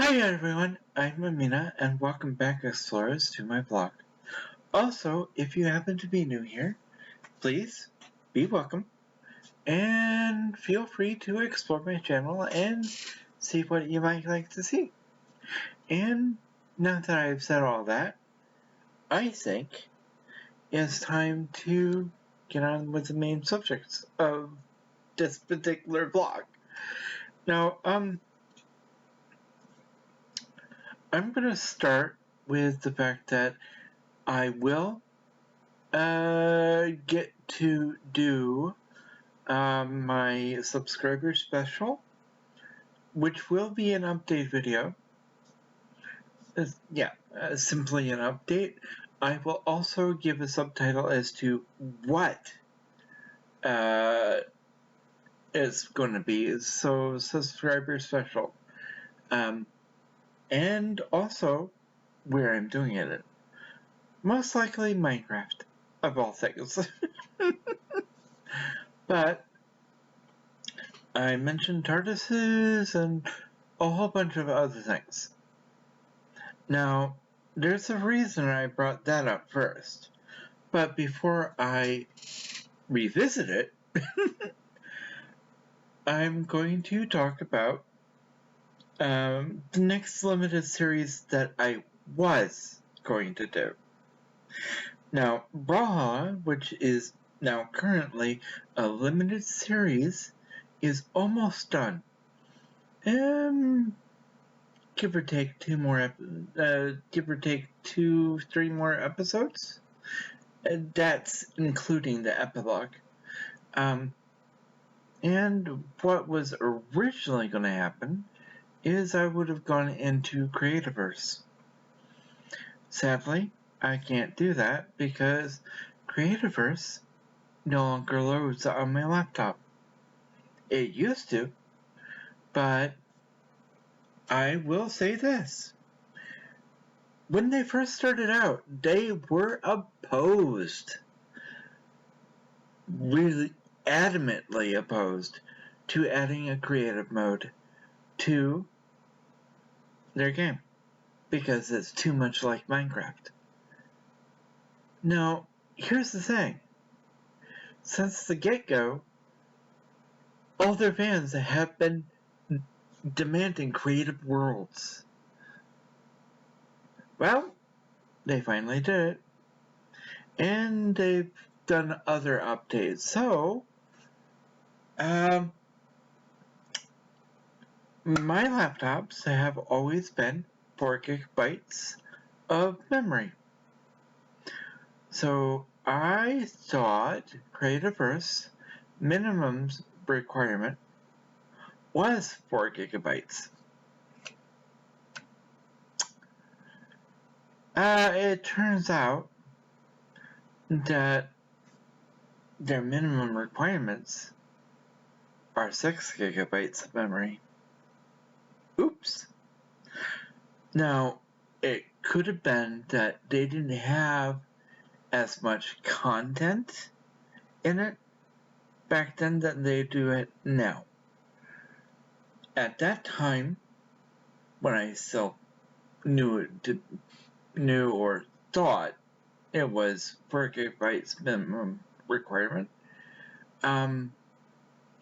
Hi everyone, I'm Amena and welcome back explorers to my blog. Also, if you happen to be new here, please be welcome and feel free to explore my channel and see what you might like to see. And now that I've said all that, I think it's time to get on with the main subjects of this particular blog. Now, I'm going to start with the fact that I will get to do my subscriber special, which will be an update video. Simply an update. I will also give a subtitle as to what it's going to be. So subscriber special. And also where I'm doing it in. Most likely Minecraft, of all things. But I mentioned tortoises and a whole bunch of other things. Now, there's a reason I brought that up first. But before I revisit it, I'm going to talk about the next limited series that I was going to do. Now, Brawlhalla, which is now currently a limited series, is almost done. Give or take 3 more episodes. That's including the epilogue. And what was originally going to happen is I would have gone into Creativerse. Sadly, I can't do that because Creativerse no longer loads on my laptop. It used to, but I will say this. When they first started out, they were opposed, really adamantly opposed, to adding a creative mode to their game because it's too much like Minecraft. Now, here's the thing. Since the get-go, all their fans have been demanding creative worlds. Well, they finally did it. And they've done other updates. So, my laptops have always been 4 gigabytes of memory. So, I thought Creativerse minimum requirement was 4 gigabytes. It turns out that their minimum requirements are 6 gigabytes of memory. Oops. Now, it could have been that they didn't have as much content in it back then that they do it now. At that time, when I still knew or thought it was 4 gigabytes minimum requirement,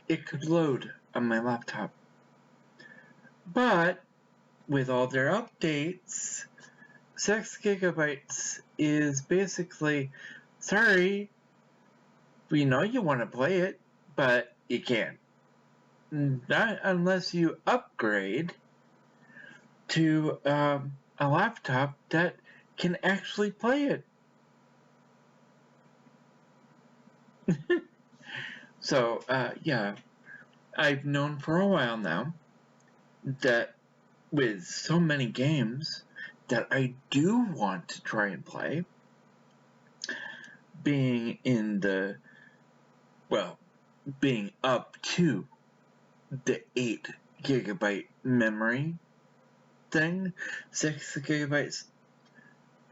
it could load on my laptop. But with all their updates, 6 gigabytes is basically, sorry, we know you want to play it, but you can't. Not unless you upgrade to a laptop that can actually play it. So, yeah, I've known for a while now that with so many games that I do want to try and play, being up to the 8 gigabyte memory thing, 6 gigabytes,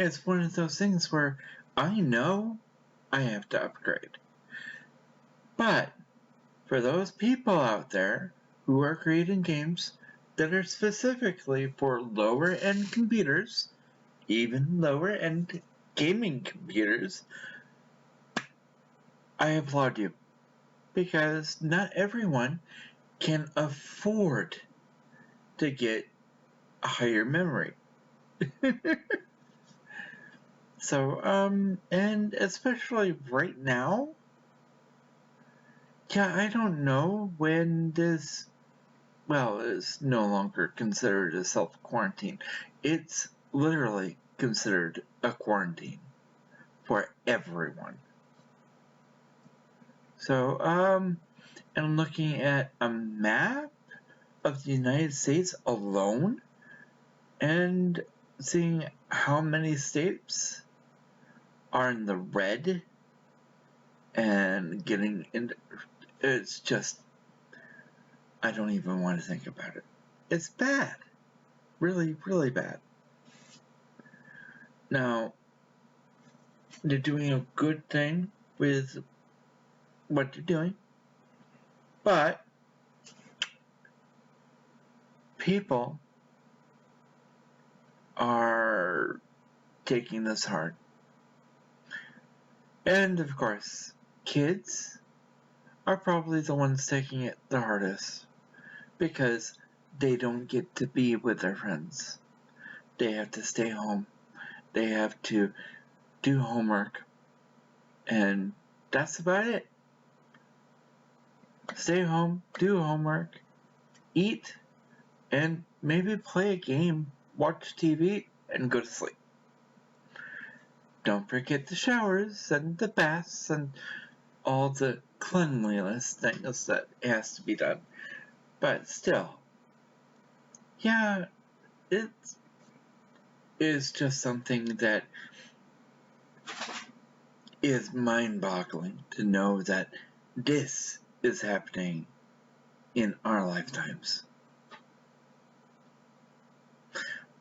it's one of those things where I know I have to upgrade. But for those people out there who are creating games that are specifically for lower end computers, even lower end gaming computers, I applaud you. Because not everyone can afford to get a higher memory. So, and especially right now, yeah, I don't know when this, well, is no longer considered a self-quarantine. It's literally considered a quarantine for everyone. So, and I'm looking at a map of the United States alone and seeing how many states are in the red and getting into, it's just, I don't even want to think about it. It's bad. Really, really bad. Now, they're doing a good thing with what they're doing, but people are taking this hard. And of course, kids are probably the ones taking it the hardest because they don't get to be with their friends. They have to stay home. They have to do homework. And that's about it. Stay home, do homework, eat, and maybe play a game, watch TV, and go to sleep. Don't forget the showers and the baths and all the cleanliness things that has to be done. But still, yeah, it is just something that is mind-boggling to know that this is happening in our lifetimes.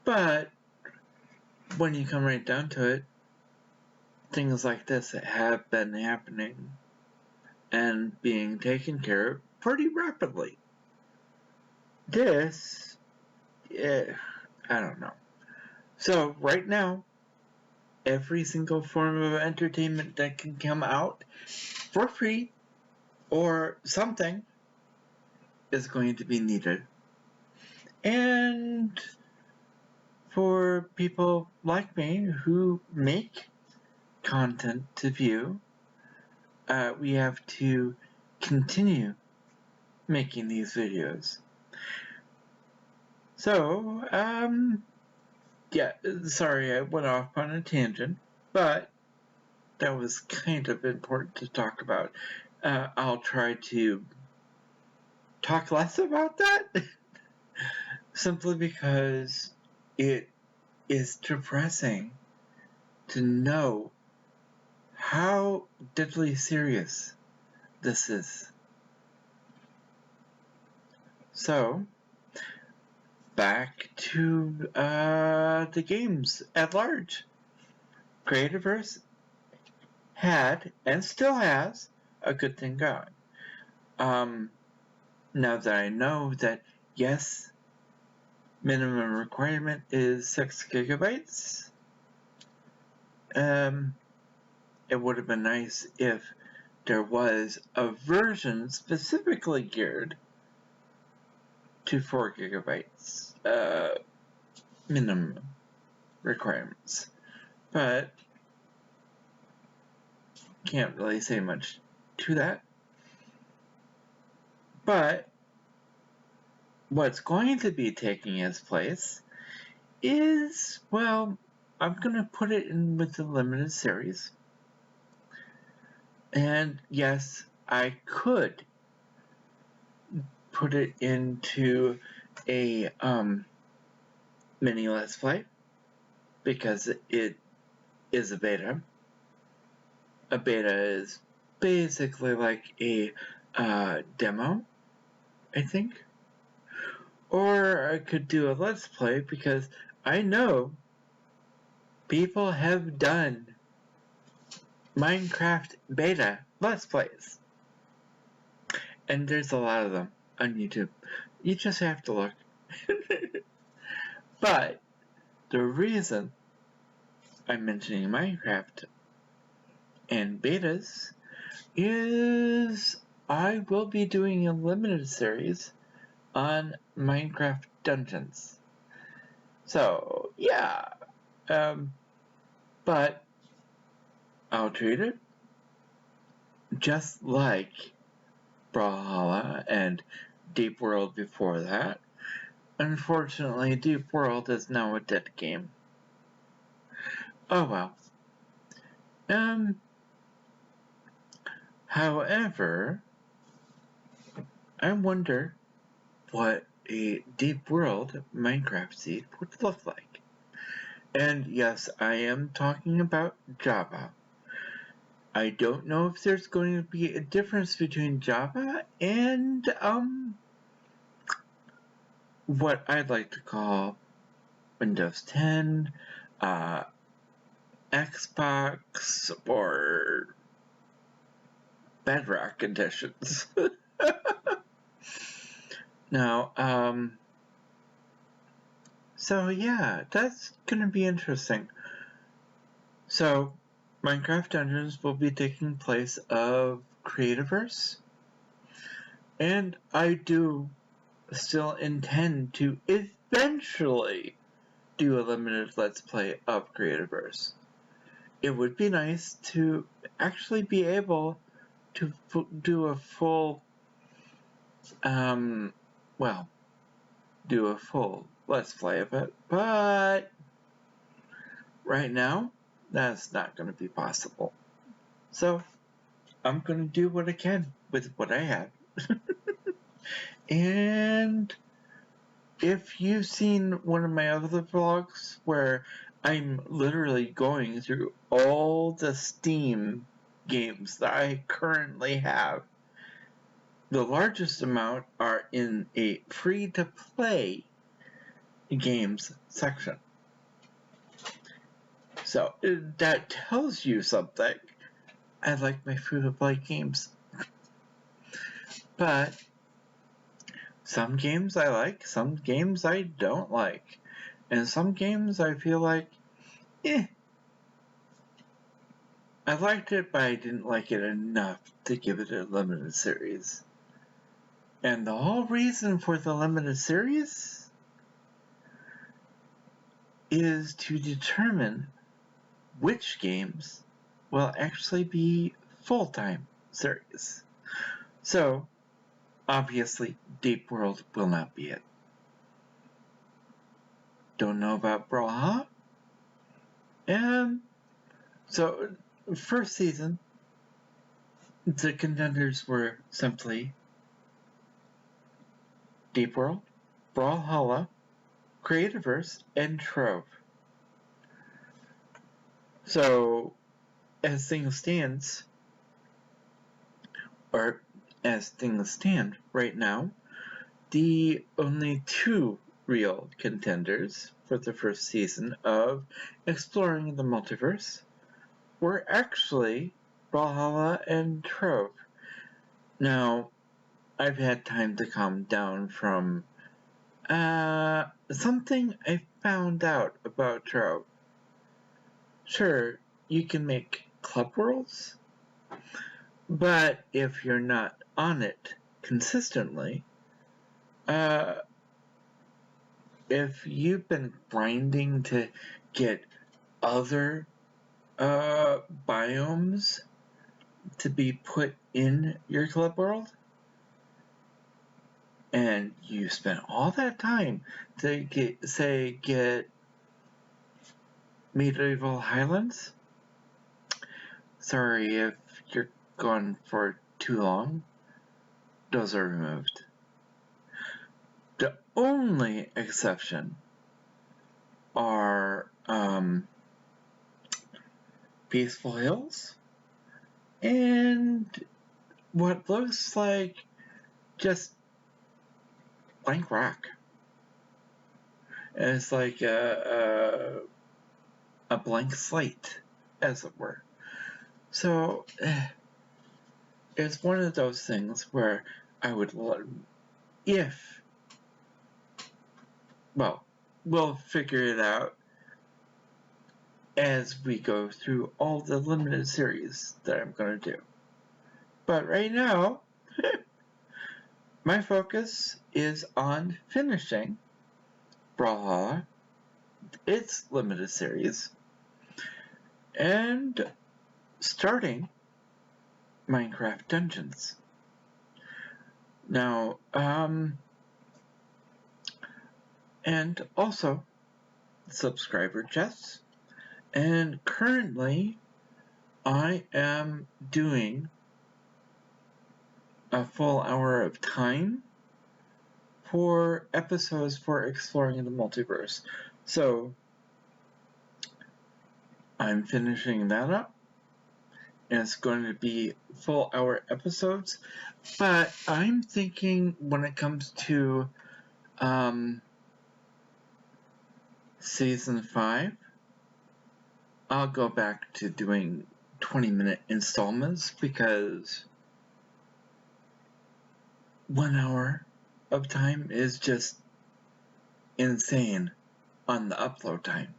But when you come right down to it, things like this have been happening and being taken care of pretty rapidly. This, I don't know. So right now, every single form of entertainment that can come out for free or something is going to be needed. And for people like me who make content to view, we have to continue making these videos. So, yeah, sorry I went off on a tangent, but that was kind of important to talk about. I'll try to talk less about that, simply because it is depressing to know how deadly serious this is. So, back to the games at large. Creativerse had, and still has, a good thing going. Now that I know that, yes, minimum requirement is 6 gigabytes, it would have been nice if there was a version specifically geared to 4 gigabytes minimum requirements. But can't really say much to that. But what's going to be taking its place is, well, I'm going to put it in with the limited series. And yes, I could put it into a mini Let's Play because it is a beta. A beta is basically like a demo, I think. Or I could do a Let's Play because I know people have done Minecraft beta Let's Plays. And there's a lot of them on YouTube. You just have to look. But the reason I'm mentioning Minecraft and betas is I will be doing a limited series on Minecraft Dungeons. So, yeah. But I'll treat it just like Brawlhalla and Deep World before that. Unfortunately, Deep World is now a dead game. Oh well. However, I wonder what a Deep World Minecraft seed would look like. And yes, I am talking about Java. I don't know if there's going to be a difference between Java and what I'd like to call Windows 10, Xbox, or Bedrock editions. Now, so yeah, that's gonna be interesting. So, Minecraft Dungeons will be taking place of Creativerse, and I do still intend to eventually do a limited Let's Play of Creativerse. It would be nice to actually be able to do a full, do a full Let's Play of it, but right now, that's not going to be possible. So, I'm going to do what I can with what I have. And if you've seen one of my other vlogs where I'm literally going through all the Steam games that I currently have, the largest amount are in a free-to-play games section. So that tells you something. I like my free-to-play games. But some games I like, some games I don't like. And some games I feel like, I liked it, but I didn't like it enough to give it a limited series. And the whole reason for the limited series is to determine which games will actually be full-time series. So, obviously, Deep World will not be it. Don't know about Brawlhalla? So, first season, the contenders were simply Deep World, Brawlhalla, Creativerse, and Trove. So, as things stand right now, the only two real contenders for the first season of Exploring the Multiverse were actually Brawlhalla and Trove. Now, I've had time to calm down from something I found out about Trove. Sure, you can make club worlds, but if you're not on it consistently, if you've been grinding to get other biomes to be put in your club world, and you spent all that time to get Medieval Highlands, sorry if you're gone for too long, those are removed. The only exception are Peaceful Hills and what looks like just blank rock. It's like a blank slate, as it were. So it's one of those things where I would love, if well, we'll figure it out as we go through all the limited series that I'm going to do. But right now, my focus is on finishing Brawlhalla, its limited series, and starting Minecraft Dungeons. Now, and also subscriber chests. And currently, I am doing a full hour of time for episodes for exploring the multiverse. So, I'm finishing that up. And it's going to be full hour episodes. But I'm thinking when it comes to Season 5, I'll go back to doing 20-minute installments because 1 hour of time is just insane on the upload time.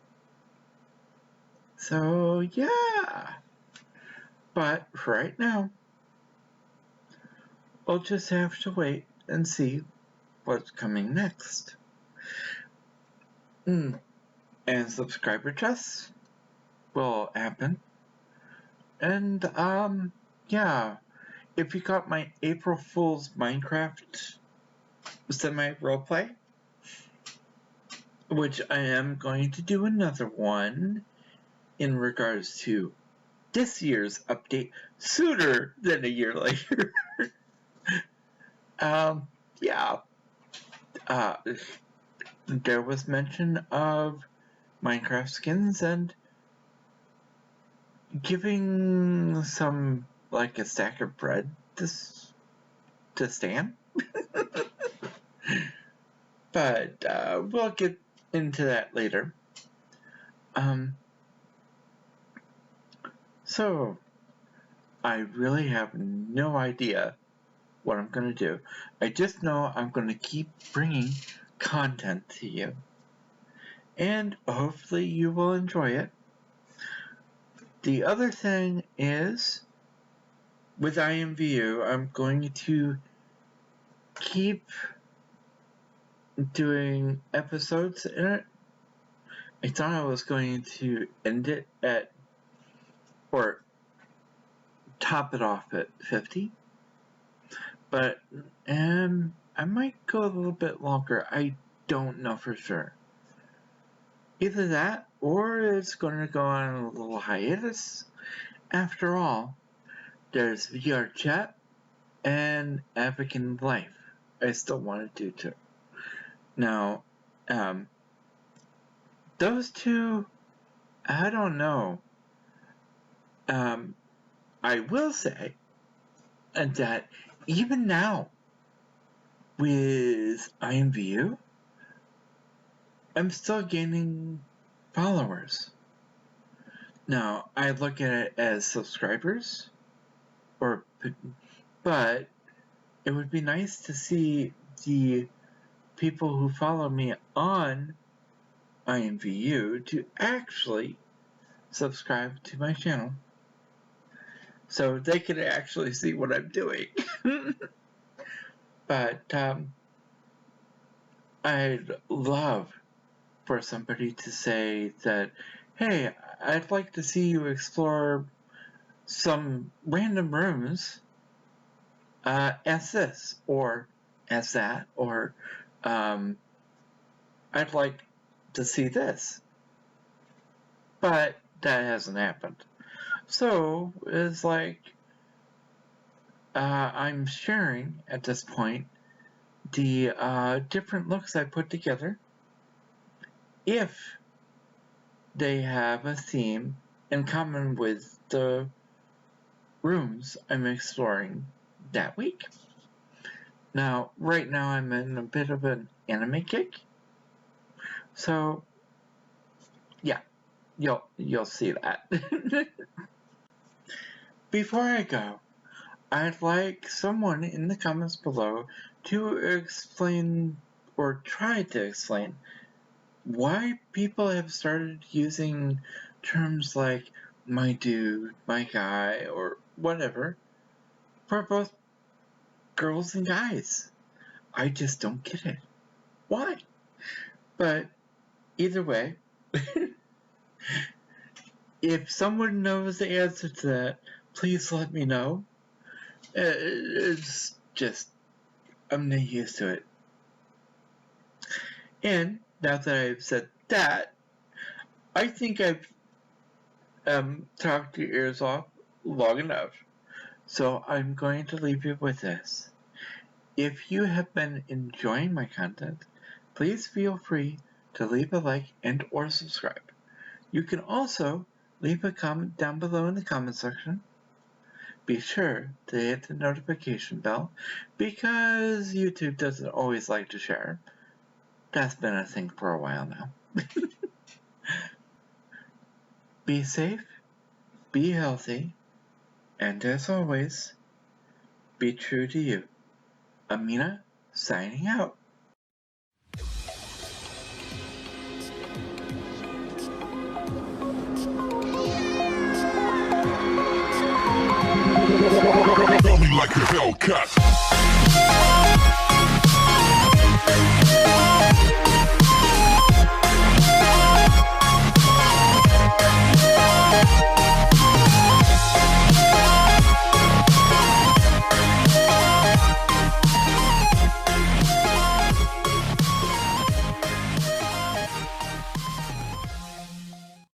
So, yeah. But right now, we'll just have to wait and see what's coming next. And subscriber chests will happen. And, yeah. If you got my April Fool's Minecraft semi-roleplay, which I am going to do another one in regards to this year's update sooner than a year later. Yeah. There was mention of Minecraft skins and giving some, like, a stack of bread to Stan. But we'll get into that later. So, I really have no idea what I'm going to do. I just know I'm going to keep bringing content to you. And hopefully you will enjoy it. The other thing is, with IMVU, I'm going to keep doing episodes in it. I thought I was going to end it at, or top it off at 50. But I might go a little bit longer. I don't know for sure. Either that, or it's going to go on a little hiatus. After all, there's VR chat and African life I still want to do too. Now, those two, I don't know. I will say that even now, with IMVU, I'm still gaining followers. Now, I look at it as subscribers, but it would be nice to see the people who follow me on IMVU to actually subscribe to my channel so they can actually see what I'm doing. But I'd love for somebody to say that, hey, I'd like to see you explore some random rooms as this, or as that, or I'd like to see this. But that hasn't happened. So it's like I'm sharing at this point the different looks I put together if they have a theme in common with the rooms I'm exploring that week. Now, right now I'm in a bit of an anime kick, so yeah, you'll see that. Before I go, I'd like someone in the comments below to explain, or try to explain, why people have started using terms like my dude, my guy, or whatever for both girls and guys. I just don't get it. Why? But either way, if someone knows the answer to that, please let me know. It's just, I'm not used to it. And now that I've said that, I think I've talked your ears off long enough. So I'm going to leave you with this. If you have been enjoying my content, please feel free to leave a like and or subscribe. You can also leave a comment down below in the comment section. Be sure to hit the notification bell because YouTube doesn't always like to share. That's been a thing for a while now. Be safe, be healthy, and as always, be true to you. Amena, signing out. Coming like a Hellcat.